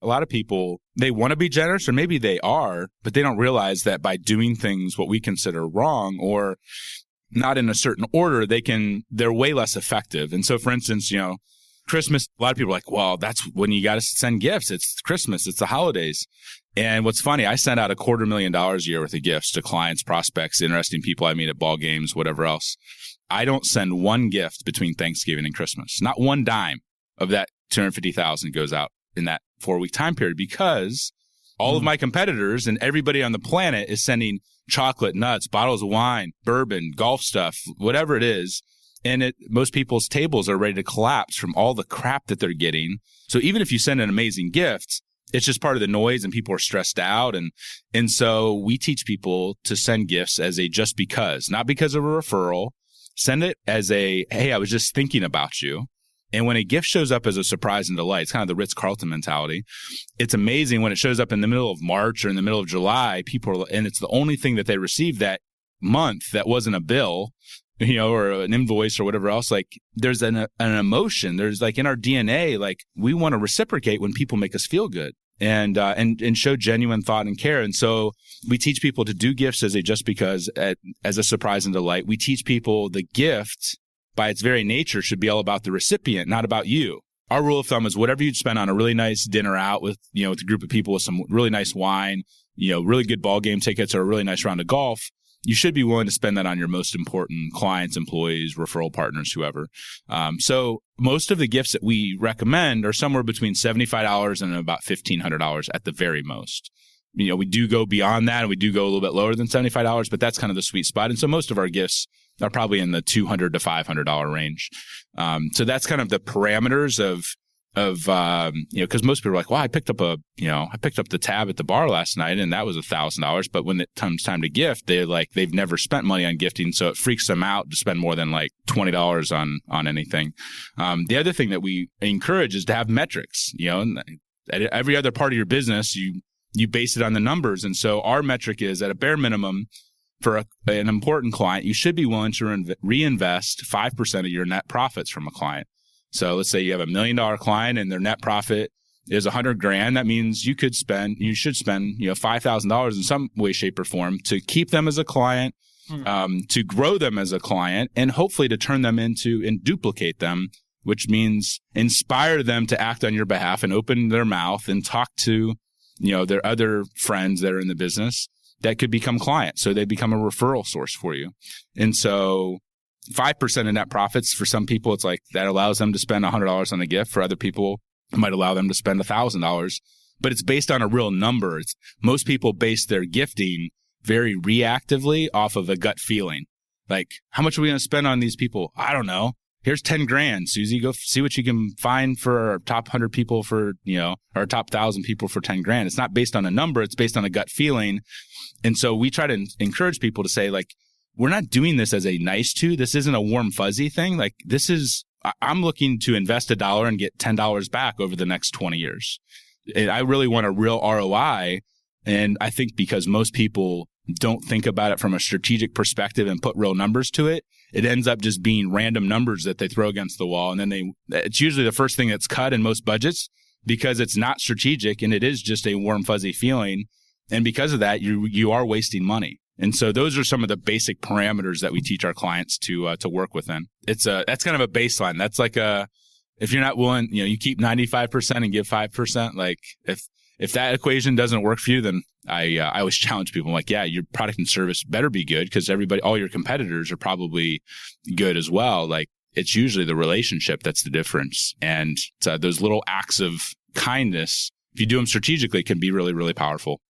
a lot of people, they want to be generous, or maybe they are, but they don't realize that by doing things what we consider wrong or not in a certain order, they're way less effective. And so, for instance, Christmas, a lot of people are like, well, that's when you got to send gifts. It's Christmas. It's the holidays. And what's funny, I send out $250,000 a year worth of gifts to clients, prospects, interesting people I meet at ball games, whatever else. I don't send one gift between Thanksgiving and Christmas. Not one dime of that $250,000 goes out in that 4-week time period, because all of my competitors and everybody on the planet is sending chocolate, nuts, bottles of wine, bourbon, golf stuff, whatever it is. And most people's tables are ready to collapse from all the crap that they're getting. So even if you send an amazing gift, it's just part of the noise and people are stressed out. And so we teach people to send gifts as a just because, not because of a referral. Send it as a, hey, I was just thinking about you. And when a gift shows up as a surprise and delight, it's kind of the Ritz-Carlton mentality. It's amazing when it shows up in the middle of March or in the middle of July, and it's the only thing that they received that month that wasn't a bill, or an invoice or whatever else. Like, there's an emotion. There's, like, in our DNA, like, we want to reciprocate when people make us feel good and show genuine thought and care. And so we teach people to do gifts as a just because, as a surprise and delight. We teach people the gift, by its very nature, should be all about the recipient, not about you. Our rule of thumb is whatever you'd spend on a really nice dinner out with a group of people with some really nice wine, really good ball game tickets, or a really nice round of golf, you should be willing to spend that on your most important clients, employees, referral partners, whoever. So most of the gifts that we recommend are somewhere between $75 and about $1,500 at the very most. We do go beyond that, and we do go a little bit lower than $75, but that's kind of the sweet spot. And so most of our gifts are probably in the $200 to $500 range. So that's kind of the parameters of because most people are like, well, I picked up the tab at the bar last night and that was $1,000. But when it comes time to gift, they've never spent money on gifting. So it freaks them out to spend more than like $20 on anything. The other thing that we encourage is to have metrics, and at every other part of your business, you base it on the numbers. And so our metric is, at a bare minimum, for an important client, you should be willing to reinvest 5% of your net profits from a client. So let's say you have $1 million client and their net profit is $100,000. That means you should spend $5,000 in some way, shape, or form to keep them as a client, to grow them as a client, and hopefully to turn them into and duplicate them, which means inspire them to act on your behalf and open their mouth and talk to their other friends that are in the business that could become clients. So they become a referral source for you. And so 5% of net profits, for some people, it's like that allows them to spend $100 on a gift. For other people, it might allow them to spend $1,000, but it's based on a real number. Most people base their gifting very reactively off of a gut feeling. Like, how much are we going to spend on these people? I don't know. Here's $10,000, Susie. Go see what you can find for our top 100 people for, our top 1,000 people for $10,000. It's not based on a number. It's based on a gut feeling. And so we try to encourage people to say, like, we're not doing this as a nice to. This isn't a warm, fuzzy thing. Like, I'm looking to invest $1 and get $10 back over the next 20 years. And I really want a real ROI. And I think because most people don't think about it from a strategic perspective and put real numbers to it, it ends up just being random numbers that they throw against the wall. And then it's usually the first thing that's cut in most budgets because it's not strategic and it is just a warm, fuzzy feeling. And because of that, you are wasting money. And so those are some of the basic parameters that we teach our clients to work within. That's kind of a baseline. That's like if you're not willing, you keep 95% and give 5%. Like, if that equation doesn't work for you, then I always challenge people. I'm like, yeah, your product and service better be good, because all your competitors are probably good as well. Like, it's usually the relationship that's the difference. And those little acts of kindness, if you do them strategically, can be really, really powerful.